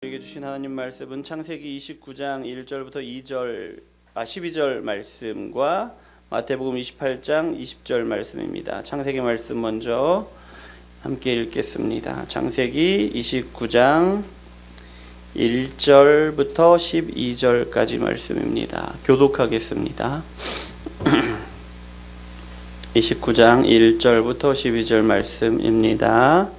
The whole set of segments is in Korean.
우리에게 주신 하나님 말씀은 창세기 29장 1절부터 12절 말씀과 마태복음 28장 20절 말씀입니다. 창세기 말씀 먼저 함께 읽겠습니다. 창세기 29장 1절부터 12절까지 말씀입니다. 교독하겠습니다. 29장 1절부터 12절 말씀입니다.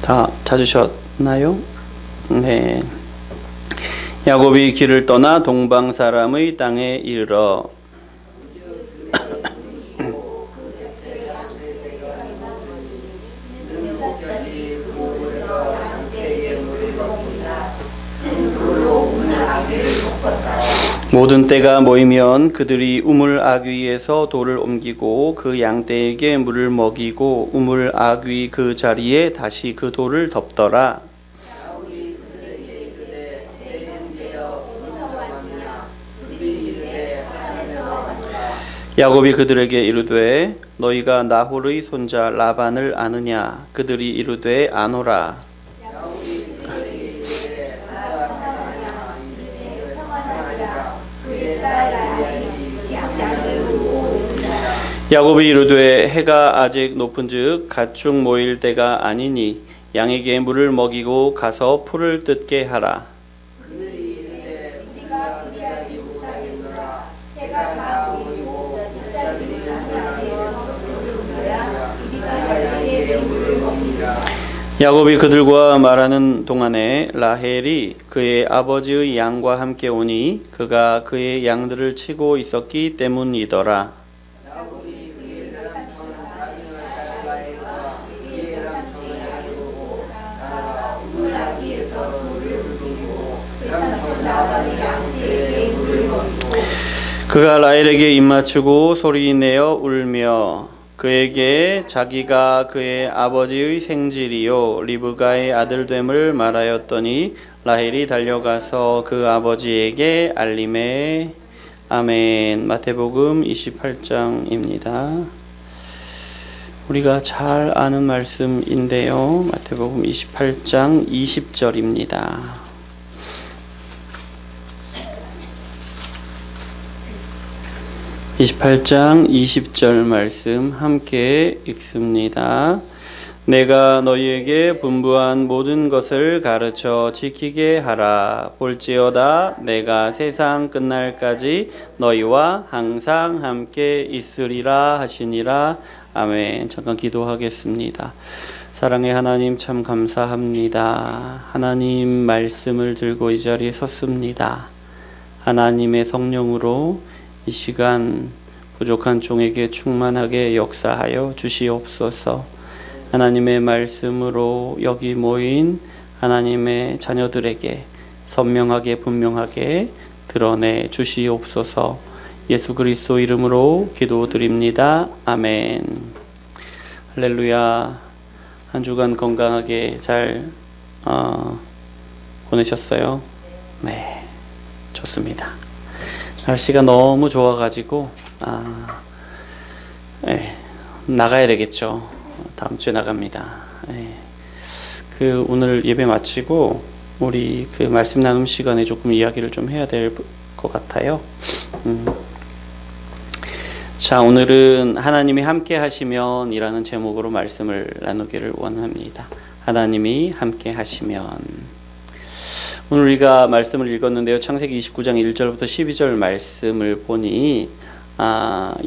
다 찾으셨나요? 네. 야곱이 길을 떠나 동방 사람의 땅에 이르러 모든 떼가 모이면 그들이 우물 아귀에서 돌을 옮기고 그 양떼에게 물을 먹이고 우물 아귀 그 자리에 다시 그 돌을 덮더라. 야곱이 그들에게 이르되 너희가 나홀의 손자 라반을 아느냐? 그들이 이르되 아노라. 야곱이 이르되 해가 아직 높은즉 가축 모일 때가 아니니 양에게 물을 먹이고 가서 풀을 뜯게 하라. 야곱이 그들과 말하는 동안에 라헬이 그의 아버지의 양과 함께 오니 그가 그의 양들을 치고 있었기 때문이더라. 그가 라헬에게 입맞추고 소리내어 울며 그에게 자기가 그의 아버지의 생질이요 리브가의 아들됨을 말하였더니 라헬이 달려가서 그 아버지에게 알림해. 아멘. 마태복음 28장입니다. 우리가 잘 아는 말씀인데요. 마태복음 28장 20절입니다. 28장 20절 말씀 함께 읽습니다. 내가 너희에게 분부한 모든 것을 가르쳐 지키게 하라. 볼지어다 내가 세상 끝날까지 너희와 항상 함께 있으리라 하시니라. 아멘. 잠깐 기도하겠습니다. 사랑의 하나님 참 감사합니다. 하나님 말씀을 들고 이 자리에 섰습니다. 하나님의 성령으로 이 시간 부족한 종에게 충만하게 역사하여 주시옵소서. 하나님의 말씀으로 여기 모인 하나님의 자녀들에게 선명하게 분명하게 드러내 주시옵소서. 예수 그리스도 이름으로 기도드립니다. 아멘. 할렐루야. 한 주간 건강하게 잘 보내셨어요? 네, 좋습니다. 날씨가 너무 좋아가지고 나가야 되겠죠. 다음 주에 나갑니다. 그 오늘 예배 마치고 우리 그 말씀 나눔 시간에 조금 이야기를 좀 해야 될 것 같아요. 자, 오늘은 하나님이 함께 하시면 이라는 제목으로 말씀을 나누기를 원합니다. 하나님이 함께 하시면. 오늘 우리가 말씀을 읽었는데요. 창세기 29장 1절부터 12절 말씀을 보니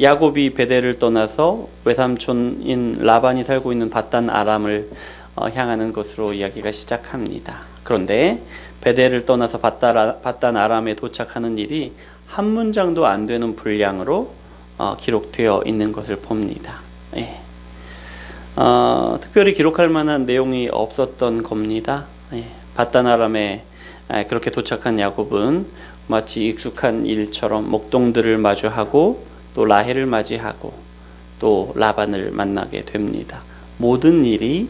야곱이 베델을 떠나서 외삼촌인 라반이 살고 있는 밧단 아람을 향하는 것으로 이야기가 시작합니다. 그런데 베델을 떠나서 밧단 아람에 도착하는 일이 한 문장도 안 되는 분량으로 기록되어 있는 것을 봅니다. 특별히 기록할 만한 내용이 없었던 겁니다. 밧단 아람에 그렇게 도착한 야곱은 마치 익숙한 일처럼 목동들을 마주하고 또 라헬을 맞이하고 또 라반을 만나게 됩니다. 모든 일이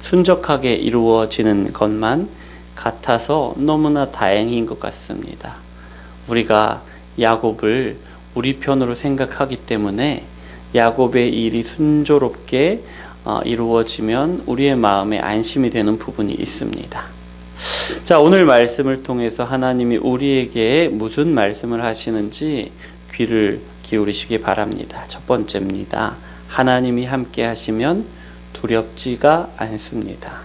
순적하게 이루어지는 것만 같아서 너무나 다행인 것 같습니다. 우리가 야곱을 우리 편으로 생각하기 때문에 야곱의 일이 순조롭게 이루어지면 우리의 마음에 안심이 되는 부분이 있습니다. 자, 오늘 말씀을 통해서 하나님이 우리에게 무슨 말씀을 하시는지 귀를 기울이시기 바랍니다. 첫 번째입니다. 하나님이 함께 하시면 두렵지가 않습니다.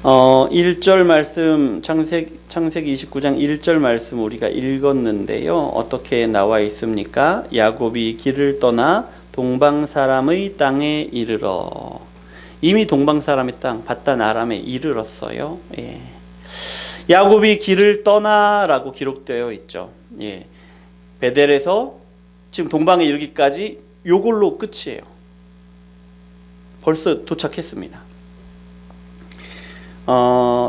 1절 말씀, 창세기 29장 1절 말씀 우리가 읽었는데요. 어떻게 나와 있습니까? 야곱이 길을 떠나 동방 사람의 땅에 이르러. 이미 동방 사람의 땅 밧단 아람에 이르렀어요. 예. 야곱이 길을 떠나라고 기록되어 있죠. 예. 베델에서 지금 동방에 이르기까지 요걸로 끝이에요. 벌써 도착했습니다.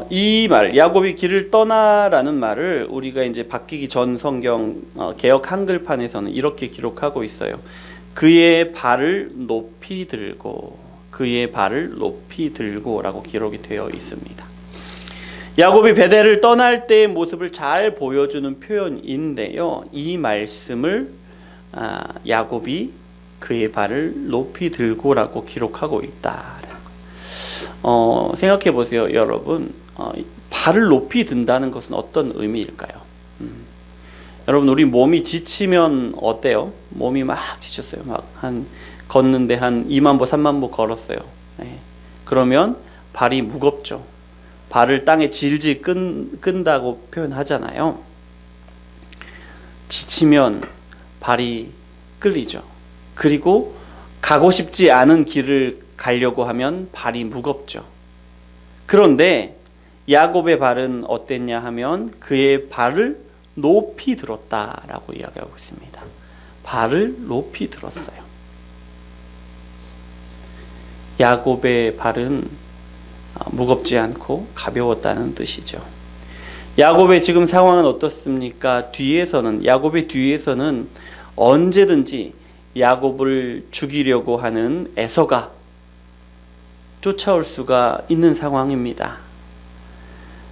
이 말, 야곱이 길을 떠나라는 말을 우리가 이제 바뀌기 전 성경 개역 한글판에서는 이렇게 기록하고 있어요. 그의 발을 높이 들고, 그의 발을 높이 들고라고 기록이 되어 있습니다. 야곱이 베델을 떠날 때의 모습을 잘 보여주는 표현인데요. 이 말씀을 야곱이 그의 발을 높이 들고라고 기록하고 있다. 생각해 보세요, 여러분. 발을 높이 든다는 것은 어떤 의미일까요? 여러분, 우리 몸이 지치면 어때요? 몸이 막 지쳤어요. 걷는데 한 2만 보, 3만 보 걸었어요. 네. 그러면 발이 무겁죠. 발을 땅에 질질 끈다고 표현하잖아요. 지치면 발이 끌리죠. 그리고 가고 싶지 않은 길을 가려고 하면 발이 무겁죠. 그런데 야곱의 발은 어땠냐 하면 그의 발을 높이 들었다라고 이야기하고 있습니다. 발을 높이 들었어요. 야곱의 발은 무겁지 않고 가벼웠다는 뜻이죠. 야곱의 지금 상황은 어떻습니까? 야곱의 뒤에서는 언제든지 야곱을 죽이려고 하는 에서가 쫓아올 수가 있는 상황입니다.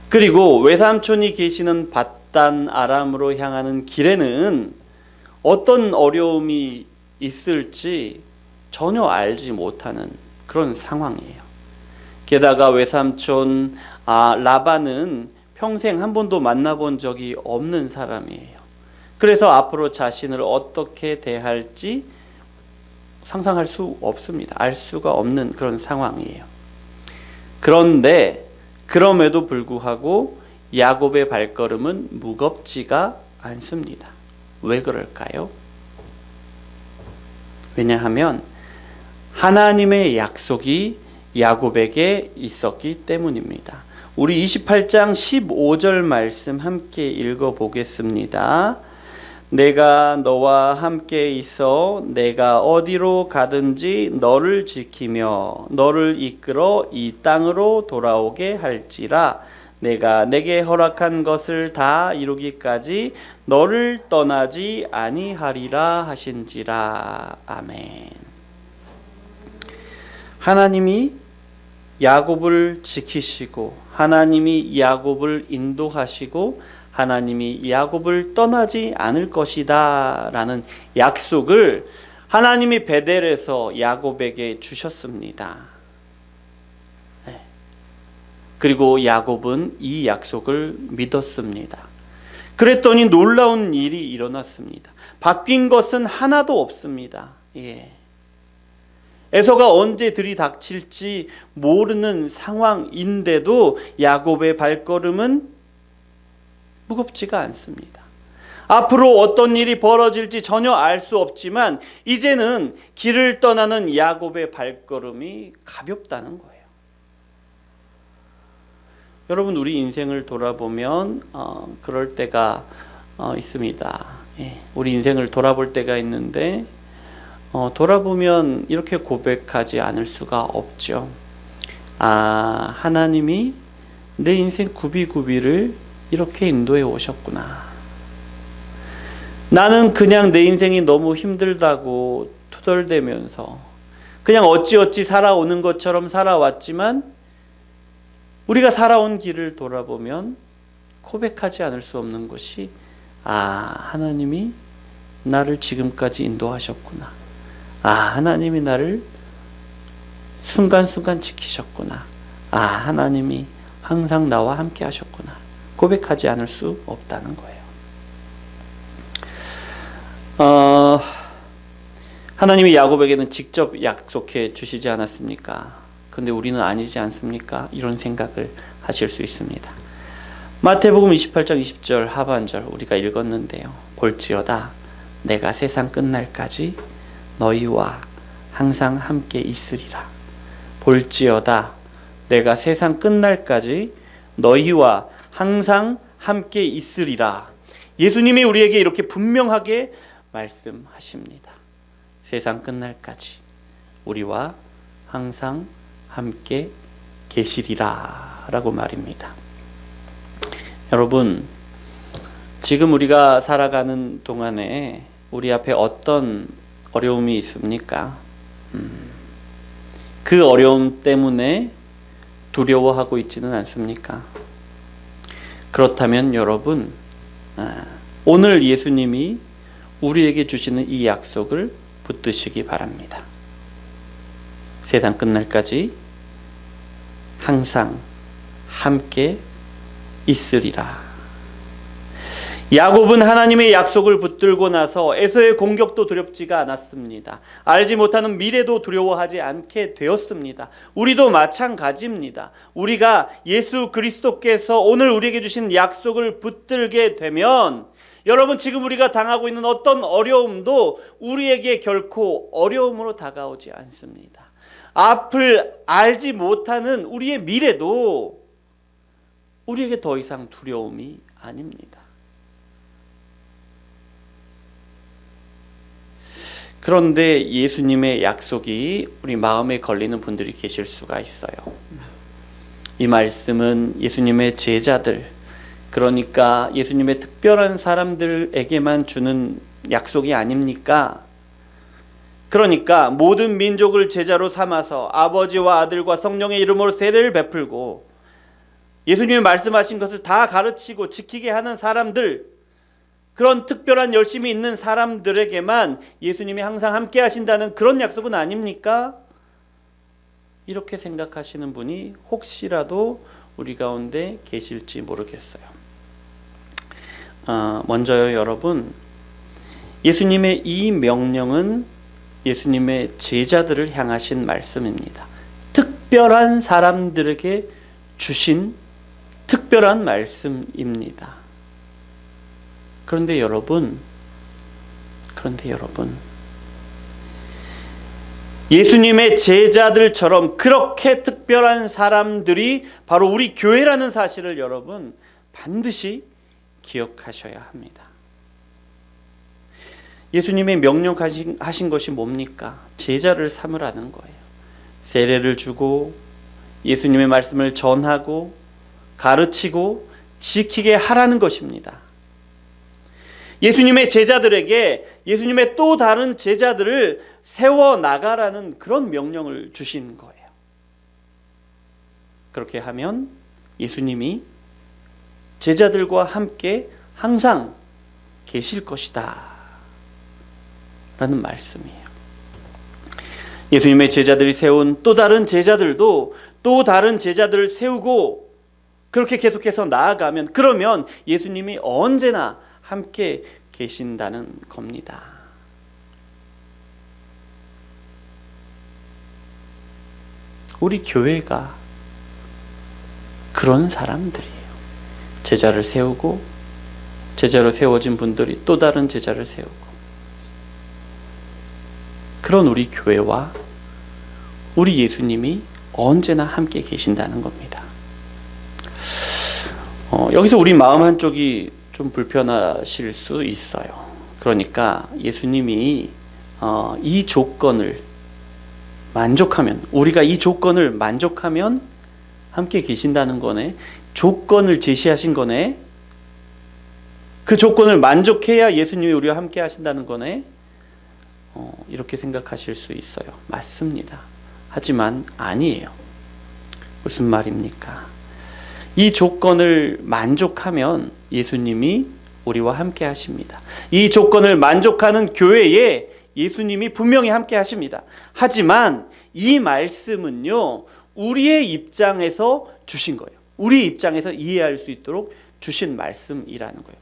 그리고 외삼촌이 계시는 밧단 아람으로 향하는 길에는 어떤 어려움이 있을지 전혀 알지 못하는 그런 상황이에요. 게다가 외삼촌 라반은 평생 한 번도 만나본 적이 없는 사람이에요. 그래서 앞으로 자신을 어떻게 대할지 상상할 수 없습니다. 알 수가 없는 그런 상황이에요. 그런데 그럼에도 불구하고 야곱의 발걸음은 무겁지가 않습니다. 왜 그럴까요? 왜냐하면 하나님의 약속이 야곱에게 있었기 때문입니다. 우리 28장 15절 말씀 함께 읽어보겠습니다. 내가 너와 함께 있어 내가 어디로 가든지 너를 지키며 너를 이끌어 이 땅으로 돌아오게 할지라. 내가 내게 허락한 것을 다 이루기까지 너를 떠나지 아니하리라 하신지라. 아멘. 하나님이 야곱을 지키시고 하나님이 야곱을 인도하시고 하나님이 야곱을 떠나지 않을 것이다 라는 약속을 하나님이 베델에서 야곱에게 주셨습니다. 네. 그리고 야곱은 이 약속을 믿었습니다. 그랬더니 놀라운 일이 일어났습니다. 바뀐 것은 하나도 없습니다. 예. 에서가 언제 들이닥칠지 모르는 상황인데도 야곱의 발걸음은 무겁지가 않습니다. 앞으로 어떤 일이 벌어질지 전혀 알 수 없지만 이제는 길을 떠나는 야곱의 발걸음이 가볍다는 거예요. 여러분, 우리 인생을 돌아보면 그럴 때가 있습니다. 예, 우리 인생을 돌아볼 때가 있는데 돌아보면 이렇게 고백하지 않을 수가 없죠. 하나님이 내 인생 구비구비를 이렇게 인도해 오셨구나. 나는 그냥 내 인생이 너무 힘들다고 투덜대면서 그냥 어찌어찌 살아오는 것처럼 살아왔지만 우리가 살아온 길을 돌아보면 고백하지 않을 수 없는 것이 하나님이 나를 지금까지 인도하셨구나. 하나님이 나를 순간순간 지키셨구나. 하나님이 항상 나와 함께 하셨구나. 고백하지 않을 수 없다는 거예요. 하나님이 야곱에게는 직접 약속해 주시지 않았습니까? 근데 우리는 아니지 않습니까? 이런 생각을 하실 수 있습니다. 마태복음 28장 20절 하반절 우리가 읽었는데요. 볼지어다 내가 세상 끝날까지 너희와 항상 함께 있으리라. 볼지어다 내가 세상 끝날까지 너희와 항상 함께 있으리라. 예수님이 우리에게 이렇게 분명하게 말씀하십니다. 세상 끝날까지 우리와 항상 함께 계시리라 라고 말입니다. 여러분, 지금 우리가 살아가는 동안에 우리 앞에 어떤 어려움이 있습니까? 그 어려움 때문에 두려워하고 있지는 않습니까? 그렇다면 여러분, 오늘 예수님이 우리에게 주시는 이 약속을 붙드시기 바랍니다. 세상 끝날까지 항상 함께 있으리라. 야곱은 하나님의 약속을 붙들고 나서 에서의 공격도 두렵지가 않았습니다. 알지 못하는 미래도 두려워하지 않게 되었습니다. 우리도 마찬가지입니다. 우리가 예수 그리스도께서 오늘 우리에게 주신 약속을 붙들게 되면 여러분, 지금 우리가 당하고 있는 어떤 어려움도 우리에게 결코 어려움으로 다가오지 않습니다. 앞을 알지 못하는 우리의 미래도 우리에게 더 이상 두려움이 아닙니다. 그런데 예수님의 약속이 우리 마음에 걸리는 분들이 계실 수가 있어요. 이 말씀은 예수님의 제자들, 그러니까 예수님의 특별한 사람들에게만 주는 약속이 아닙니까? 그러니까 모든 민족을 제자로 삼아서 아버지와 아들과 성령의 이름으로 세례를 베풀고 예수님이 말씀하신 것을 다 가르치고 지키게 하는 사람들, 그런 특별한 열심이 있는 사람들에게만 예수님이 항상 함께 하신다는 그런 약속은 아닙니까? 이렇게 생각하시는 분이 혹시라도 우리 가운데 계실지 모르겠어요. 먼저요, 여러분, 예수님의 이 명령은 예수님의 제자들을 향하신 말씀입니다. 특별한 사람들에게 주신 특별한 말씀입니다. 그런데 여러분, 예수님의 제자들처럼 그렇게 특별한 사람들이 바로 우리 교회라는 사실을 여러분 반드시 기억하셔야 합니다. 예수님의 명령하신 것이 뭡니까? 제자를 삼으라는 거예요. 세례를 주고 예수님의 말씀을 전하고 가르치고 지키게 하라는 것입니다. 예수님의 제자들에게 예수님의 또 다른 제자들을 세워나가라는 그런 명령을 주신 거예요. 그렇게 하면 예수님이 제자들과 함께 항상 계실 것이다 라는 말씀이에요. 예수님의 제자들이 세운 또 다른 제자들도 또 다른 제자들을 세우고 그렇게 계속해서 나아가면, 그러면 예수님이 언제나 함께 계신다는 겁니다. 우리 교회가 그런 사람들이에요. 제자를 세우고 제자로 세워진 분들이 또 다른 제자를 세우고, 그런 우리 교회와 우리 예수님이 언제나 함께 계신다는 겁니다. 여기서 우리 마음 한쪽이 좀 불편하실 수 있어요. 그러니까 예수님이 이 조건을 만족하면, 우리가 이 조건을 만족하면 함께 계신다는 거네. 조건을 제시하신 거네. 그 조건을 만족해야 예수님이 우리와 함께 하신다는 거네. 이렇게 생각하실 수 있어요. 맞습니다. 하지만 아니에요. 무슨 말입니까? 이 조건을 만족하면 예수님이 우리와 함께 하십니다. 이 조건을 만족하는 교회에 예수님이 분명히 함께 하십니다. 하지만 이 말씀은요, 우리의 입장에서 주신 거예요. 우리 입장에서 이해할 수 있도록 주신 말씀이라는 거예요.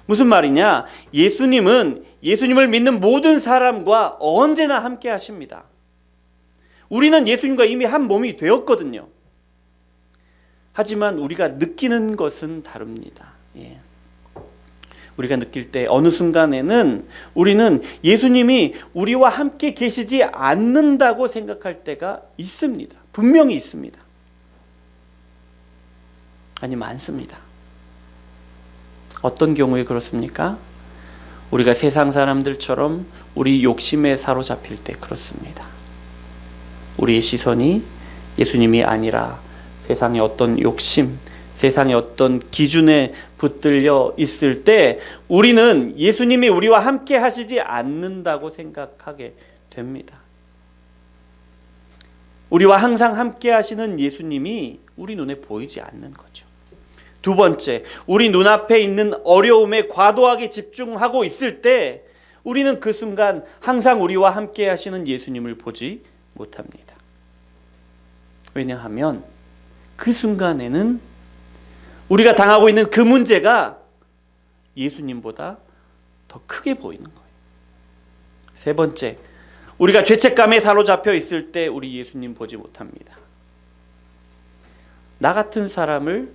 무슨 말이냐? 예수님은 예수님을 믿는 모든 사람과 언제나 함께 하십니다. 우리는 예수님과 이미 한 몸이 되었거든요. 하지만 우리가 느끼는 것은 다릅니다. 우리가 느낄 때 어느 순간에는 우리는 예수님이 우리와 함께 계시지 않는다고 생각할 때가 있습니다. 분명히 있습니다. 아니, 많습니다. 어떤 경우에 그렇습니까? 우리가 세상 사람들처럼 우리 욕심에 사로잡힐 때 그렇습니다. 우리의 시선이 예수님이 아니라 세상의 어떤 욕심, 세상의 어떤 기준에 붙들려 있을 때 우리는 예수님이 우리와 함께 하시지 않는다고 생각하게 됩니다. 우리와 항상 함께 하시는 예수님이 우리 눈에 보이지 않는 거죠. 두 번째, 우리 눈앞에 있는 어려움에 과도하게 집중하고 있을 때 우리는 그 순간 항상 우리와 함께 하시는 예수님을 보지 못합니다. 왜냐하면 그 순간에는 우리가 당하고 있는 그 문제가 예수님보다 더 크게 보이는 거예요. 세 번째, 우리가 죄책감에 사로잡혀 있을 때 우리 예수님 보지 못합니다. 나 같은 사람을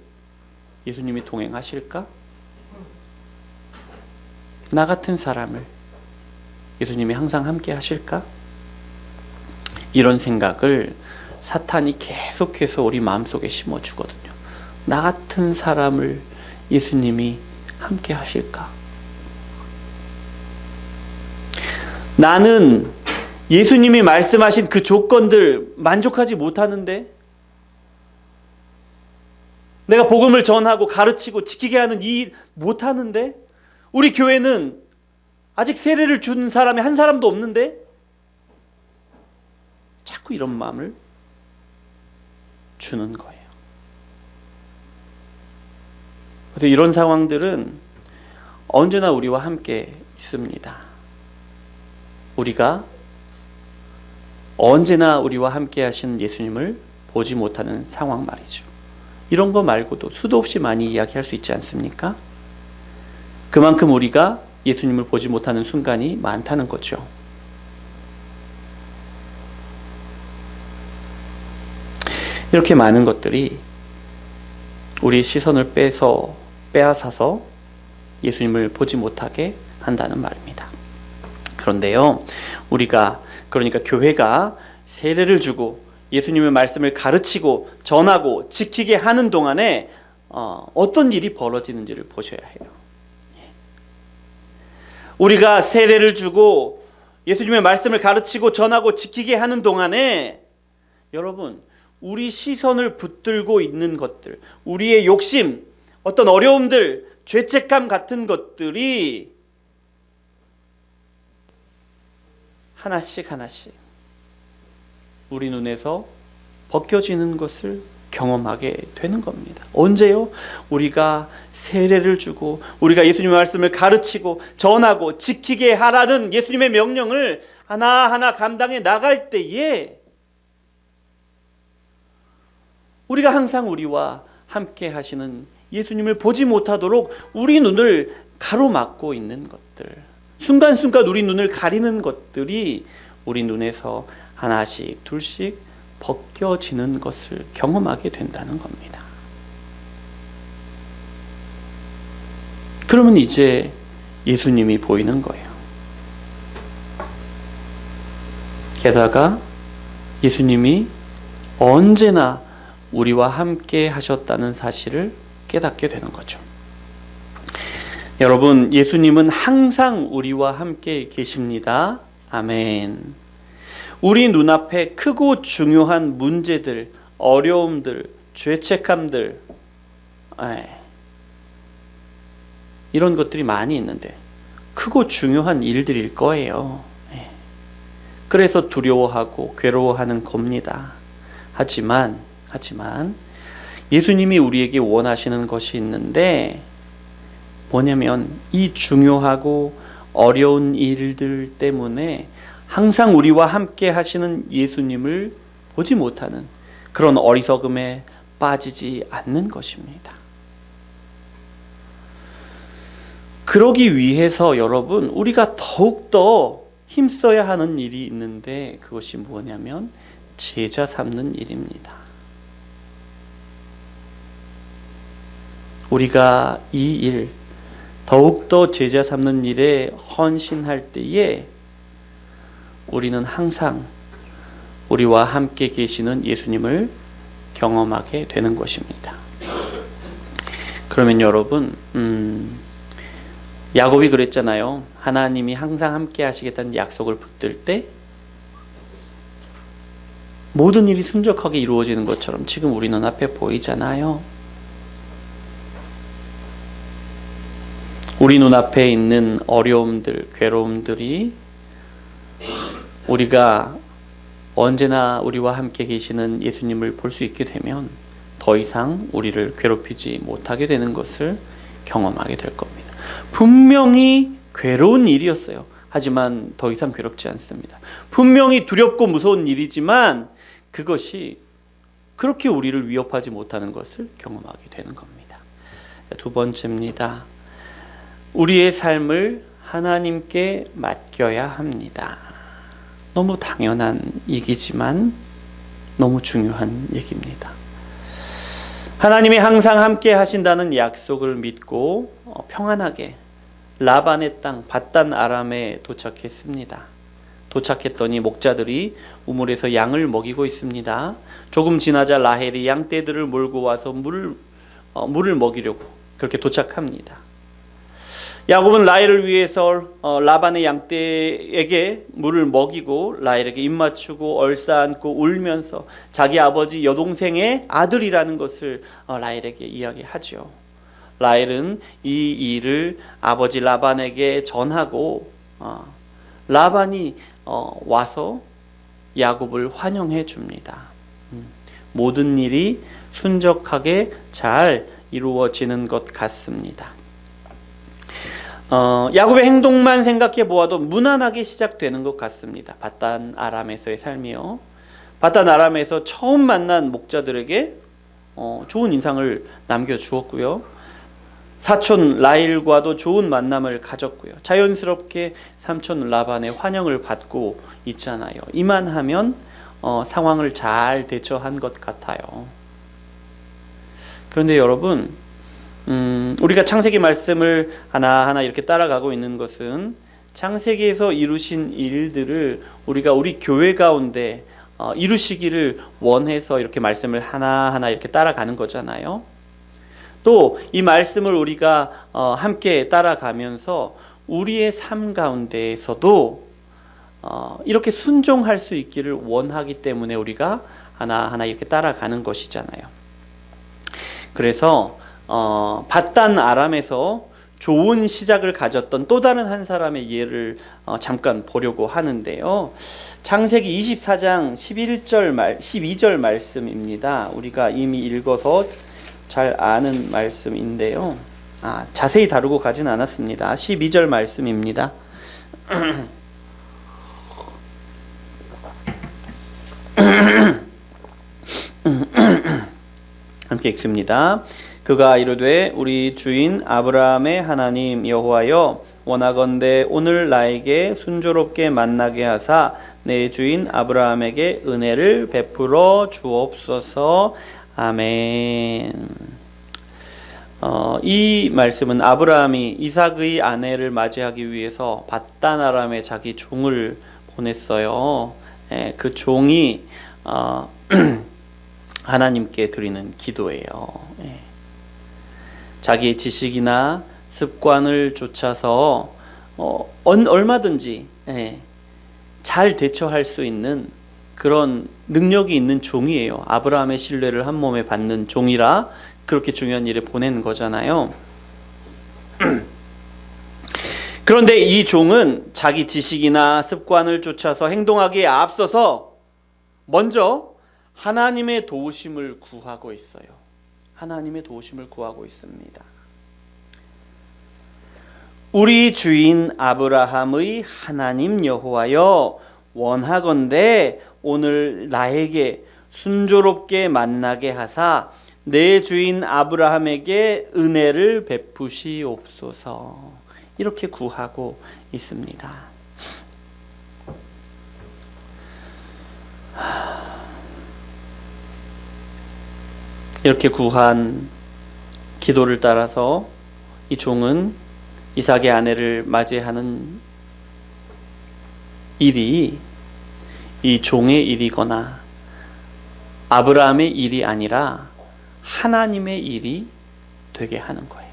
예수님이 동행하실까? 나 같은 사람을 예수님이 항상 함께 하실까? 이런 생각을 사탄이 계속해서 우리 마음속에 심어주거든요. 나 같은 사람을 예수님이 함께 하실까? 나는 예수님이 말씀하신 그 조건들 만족하지 못하는데, 내가 복음을 전하고 가르치고 지키게 하는 이 일 못하는데, 우리 교회는 아직 세례를 준 사람이 한 사람도 없는데, 자꾸 이런 마음을 주는 거예요. 그래서 이런 상황들은 언제나 우리와 함께 있습니다. 우리가 언제나 우리와 함께 하시는 예수님을 보지 못하는 상황 말이죠. 이런 거 말고도 수도 없이 많이 이야기할 수 있지 않습니까? 그만큼 우리가 예수님을 보지 못하는 순간이 많다는 거죠. 이렇게 많은 것들이 우리의 시선을 빼앗아서 예수님을 보지 못하게 한다는 말입니다. 그런데요, 그러니까 교회가 세례를 주고 예수님의 말씀을 가르치고 전하고 지키게 하는 동안에 어떤 일이 벌어지는지를 보셔야 해요. 우리가 세례를 주고 예수님의 말씀을 가르치고 전하고 지키게 하는 동안에 여러분, 우리 시선을 붙들고 있는 것들, 우리의 욕심, 어떤 어려움들, 죄책감 같은 것들이 하나씩 우리 눈에서 벗겨지는 것을 경험하게 되는 겁니다. 언제요? 우리가 세례를 주고 우리가 예수님의 말씀을 가르치고 전하고 지키게 하라는 예수님의 명령을 하나하나 감당해 나갈 때에 우리가 항상 우리와 함께 하시는 예수님을 보지 못하도록 우리 눈을 가로막고 있는 것들, 순간순간 우리 눈을 가리는 것들이 우리 눈에서 하나씩 둘씩 벗겨지는 것을 경험하게 된다는 겁니다. 그러면 이제 예수님이 보이는 거예요. 게다가 예수님이 언제나 우리와 함께 하셨다는 사실을 깨닫게 되는 거죠. 여러분, 예수님은 항상 우리와 함께 계십니다. 아멘. 우리 눈앞에 크고 중요한 문제들, 어려움들, 죄책감들, 이런 것들이 많이 있는데 크고 중요한 일들일 거예요. 그래서 두려워하고 괴로워하는 겁니다. 하지만 예수님이 우리에게 원하시는 것이 있는데 뭐냐면 이 중요하고 어려운 일들 때문에 항상 우리와 함께 하시는 예수님을 보지 못하는 그런 어리석음에 빠지지 않는 것입니다. 그러기 위해서 여러분, 우리가 더욱더 힘써야 하는 일이 있는데 그것이 뭐냐면 제자 삼는 일입니다. 우리가 이 일, 더욱더 제자 삼는 일에 헌신할 때에 우리는 항상 우리와 함께 계시는 예수님을 경험하게 되는 것입니다. 그러면 여러분, 야곱이 그랬잖아요. 하나님이 항상 함께 하시겠다는 약속을 붙들 때 모든 일이 순적하게 이루어지는 것처럼 지금 우리 눈앞에 보이잖아요. 우리 눈앞에 있는 어려움들, 괴로움들이 우리가 언제나 우리와 함께 계시는 예수님을 볼 수 있게 되면 더 이상 우리를 괴롭히지 못하게 되는 것을 경험하게 될 겁니다. 분명히 괴로운 일이었어요. 하지만 더 이상 괴롭지 않습니다. 분명히 두렵고 무서운 일이지만 그것이 그렇게 우리를 위협하지 못하는 것을 경험하게 되는 겁니다. 두 번째입니다. 우리의 삶을 하나님께 맡겨야 합니다. 너무 당연한 얘기지만 너무 중요한 얘기입니다. 하나님이 항상 함께 하신다는 약속을 믿고 평안하게 라반의 땅 밧단 아람에 도착했습니다. 도착했더니 목자들이 우물에서 양을 먹이고 있습니다. 조금 지나자 라헬이 양떼들을 몰고 와서 물을 먹이려고 그렇게 도착합니다. 야곱은 라헬을 위해서 라반의 양떼에게 물을 먹이고 라헬에게 입맞추고 얼싸안고 울면서 자기 아버지 여동생의 아들이라는 것을 라헬에게 이야기하죠. 라헬은 이 일을 아버지 라반에게 전하고 라반이 와서 야곱을 환영해 줍니다. 모든 일이 순적하게 잘 이루어지는 것 같습니다. 야곱의 행동만 생각해 보아도 무난하게 시작되는 것 같습니다. 밧단 아람에서의 삶이요. 밧단 아람에서 처음 만난 목자들에게 좋은 인상을 남겨주었고요. 사촌 라헬과도 좋은 만남을 가졌고요. 자연스럽게 삼촌 라반의 환영을 받고 있잖아요. 이만하면 상황을 잘 대처한 것 같아요. 그런데 여러분, 우리가 창세기 말씀을 하나하나 이렇게 따라가고 있는 것은 창세기에서 이루신 일들을 우리가 우리 교회 가운데 이루시기를 원해서 이렇게 말씀을 하나하나 이렇게 따라가는 거잖아요. 또 이 말씀을 우리가 함께 따라가면서 우리의 삶 가운데에서도 이렇게 순종할 수 있기를 원하기 때문에 우리가 하나하나 이렇게 따라가는 것이잖아요. 그래서 밧단 아람에서 좋은 시작을 가졌던 또 다른 한 사람의 예를 잠깐 보려고 하는데요. 창세기 24장 12절 말씀입니다. 우리가 이미 읽어서 잘 아는 말씀인데요. 자세히 다루고 가진 않았습니다. 12절 말씀입니다. 함께 읽습니다. 그가 이르되 우리 주인 아브라함의 하나님 여호와여 원하건대 오늘 나에게 순조롭게 만나게 하사 내 주인 아브라함에게 은혜를 베풀어 주옵소서. 아멘. 이 말씀은 아브라함이 이삭의 아내를 맞이하기 위해서 밧단 아람에 자기 종을 보냈어요. 그 종이 하나님께 드리는 기도예요. 자기의 지식이나 습관을 좇아서 얼마든지 잘 대처할 수 있는 그런 능력이 있는 종이에요. 아브라함의 신뢰를 한 몸에 받는 종이라 그렇게 중요한 일에 보낸 거잖아요. 그런데 이 종은 자기 지식이나 습관을 쫓아서 행동하기에 앞서서 먼저 하나님의 도우심을 구하고 있어요. 하나님의 도우심을 구하고 있습니다. 우리 주인 아브라함의 하나님 여호와여, 원하건대 오늘 나에게 순조롭게 만나게 하사 내 주인 아브라함에게 은혜를 베푸시옵소서. 이렇게 구하고 있습니다. 이렇게 구한 기도를 따라서 이 종은 이삭의 아내를 맞이하는 일이 이 종의 일이거나 아브라함의 일이 아니라 하나님의 일이 되게 하는 거예요.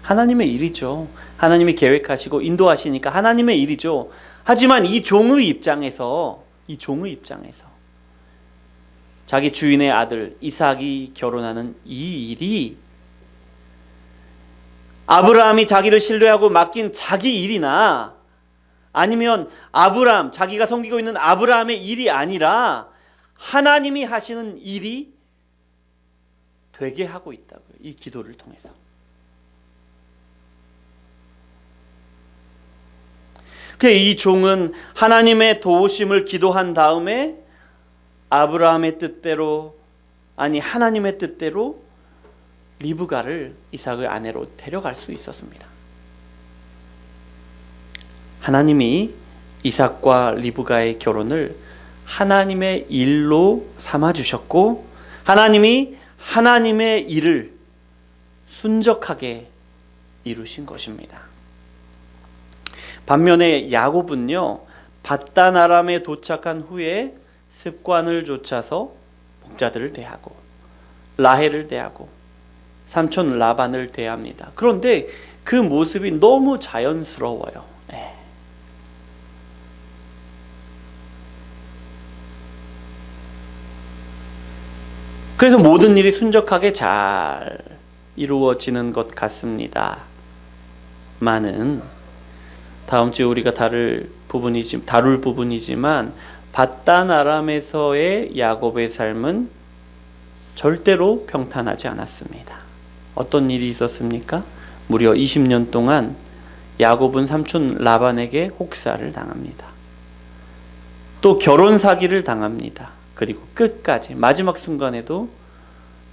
하나님의 일이죠. 하나님이 계획하시고 인도하시니까 하나님의 일이죠. 하지만 이 종의 입장에서 자기 주인의 아들 이삭이 결혼하는 이 일이 아브라함이 자기를 신뢰하고 맡긴 자기 일이나 아니면 아브라함, 자기가 섬기고 있는 아브라함의 일이 아니라 하나님이 하시는 일이 되게 하고 있다고요. 이 기도를 통해서. 이 종은 하나님의 도우심을 기도한 다음에 아브라함의 뜻대로, 아니 하나님의 뜻대로 리브가를 이삭의 아내로 데려갈 수 있었습니다. 하나님이 이삭과 리브가의 결혼을 하나님의 일로 삼아주셨고, 하나님이 하나님의 일을 순적하게 이루신 것입니다. 반면에 야곱은요, 밧단 아람에 도착한 후에 습관을 좇아서 목자들을 대하고 라헬을 대하고 삼촌 라반을 대합니다. 그런데 그 모습이 너무 자연스러워요. 그래서 모든 일이 순적하게 잘 이루어지는 것 같습니다. 많은 다음 주에 우리가 다룰 부분이지만 밧단 아람에서의 야곱의 삶은 절대로 평탄하지 않았습니다. 어떤 일이 있었습니까? 무려 20년 동안 야곱은 삼촌 라반에게 혹사를 당합니다. 또 결혼 사기를 당합니다. 그리고 끝까지 마지막 순간에도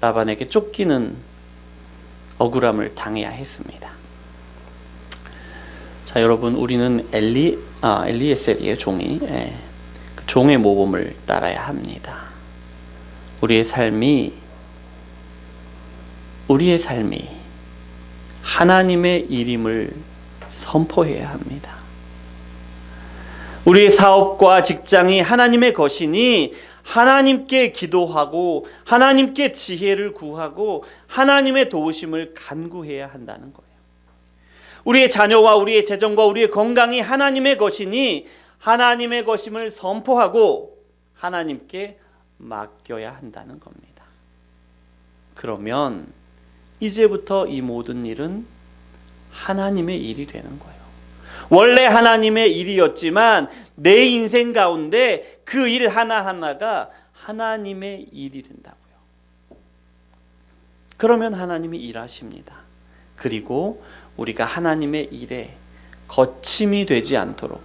라반에게 쫓기는 억울함을 당해야 했습니다. 자, 여러분, 우리는 엘리에셀이에요, 종이. 그 종의 모범을 따라야 합니다. 우리의 삶이 하나님의 일임을 선포해야 합니다. 우리의 사업과 직장이 하나님의 것이니 하나님께 기도하고 하나님께 지혜를 구하고 하나님의 도우심을 간구해야 한다는 거예요. 우리의 자녀와 우리의 재정과 우리의 건강이 하나님의 것이니 하나님의 것임을 선포하고 하나님께 맡겨야 한다는 겁니다. 그러면 이제부터 이 모든 일은 하나님의 일이 되는 거예요. 원래 하나님의 일이었지만 내 인생 가운데 그 일 하나하나가 하나님의 일이 된다고요. 그러면 하나님이 일하십니다. 그리고 우리가 하나님의 일에 거침이 되지 않도록,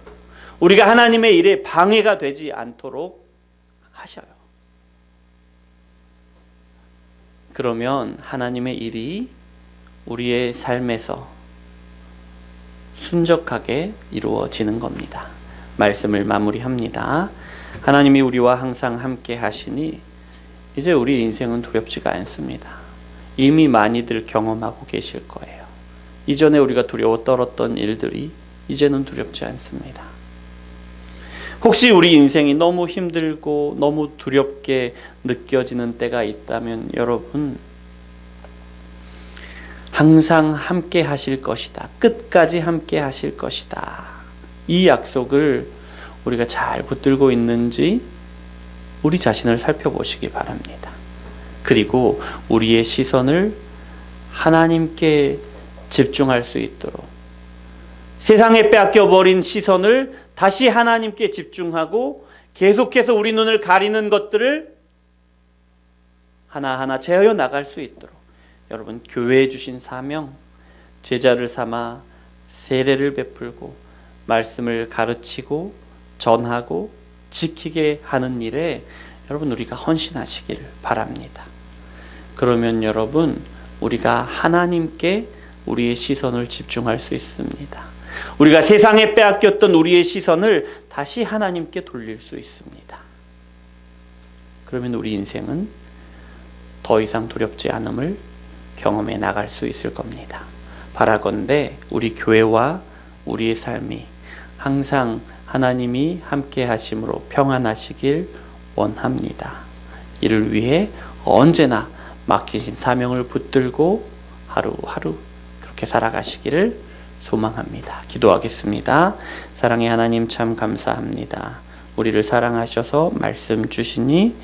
우리가 하나님의 일에 방해가 되지 않도록 하셔요. 그러면 하나님의 일이 우리의 삶에서 순적하게 이루어지는 겁니다. 말씀을 마무리합니다. 하나님이 우리와 항상 함께 하시니 이제 우리 인생은 두렵지가 않습니다. 이미 많이들 경험하고 계실 거예요. 이전에 우리가 두려워 떨었던 일들이 이제는 두렵지 않습니다. 혹시 우리 인생이 너무 힘들고 너무 두렵게 느껴지는 때가 있다면 여러분, 항상 함께 하실 것이다. 끝까지 함께 하실 것이다. 이 약속을 우리가 잘 붙들고 있는지 우리 자신을 살펴보시기 바랍니다. 그리고 우리의 시선을 하나님께 집중할 수 있도록, 세상에 빼앗겨버린 시선을 다시 하나님께 집중하고 계속해서 우리 눈을 가리는 것들을 하나하나 제어해 나갈 수 있도록 여러분, 교회에 주신 사명, 제자를 삼아 세례를 베풀고 말씀을 가르치고 전하고 지키게 하는 일에 여러분 우리가 헌신하시길 바랍니다. 그러면 여러분 우리가 하나님께 우리의 시선을 집중할 수 있습니다. 우리가 세상에 빼앗겼던 우리의 시선을 다시 하나님께 돌릴 수 있습니다. 그러면 우리 인생은 더 이상 두렵지 않음을 경험해 나갈 수 있을 겁니다. 바라건대 우리 교회와 우리의 삶이 항상 하나님이 함께 하심으로 평안하시길 원합니다. 이를 위해 언제나 맡기신 사명을 붙들고 하루하루 그렇게 살아가시기를 소망합니다. 기도하겠습니다. 사랑의 하나님 참 감사합니다. 우리를 사랑하셔서 말씀 주시니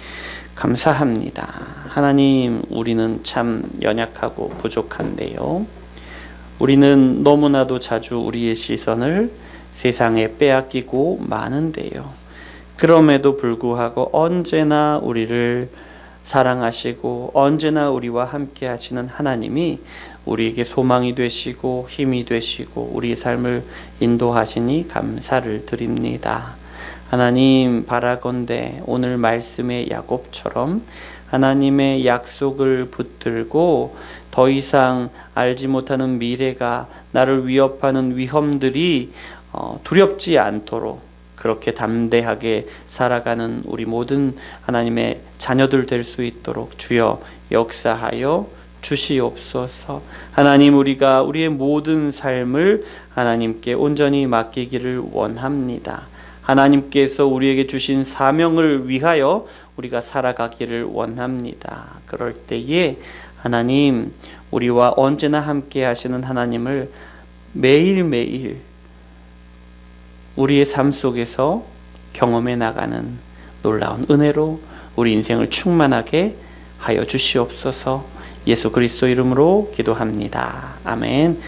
감사합니다. 하나님, 우리는 참 연약하고 부족한데요. 우리는 너무나도 자주 우리의 시선을 세상에 빼앗기고 마는데요. 그럼에도 불구하고 언제나 우리를 사랑하시고 언제나 우리와 함께 하시는 하나님이 우리에게 소망이 되시고 힘이 되시고 우리의 삶을 인도하시니 감사를 드립니다. 하나님, 바라건대 오늘 말씀의 야곱처럼 하나님의 약속을 붙들고 더 이상 알지 못하는 미래가 나를 위협하는 위험들이 두렵지 않도록 그렇게 담대하게 살아가는 우리 모든 하나님의 자녀들 될 수 있도록 주여 역사하여 주시옵소서. 하나님, 우리가 우리의 모든 삶을 하나님께 온전히 맡기기를 원합니다. 하나님께서 우리에게 주신 사명을 위하여 우리가 살아가기를 원합니다. 그럴 때에 하나님, 우리와 언제나 함께 하시는 하나님을 매일매일 우리의 삶 속에서 경험해 나가는 놀라운 은혜로 우리 인생을 충만하게 하여 주시옵소서. 예수 그리스도 이름으로 기도합니다. 아멘.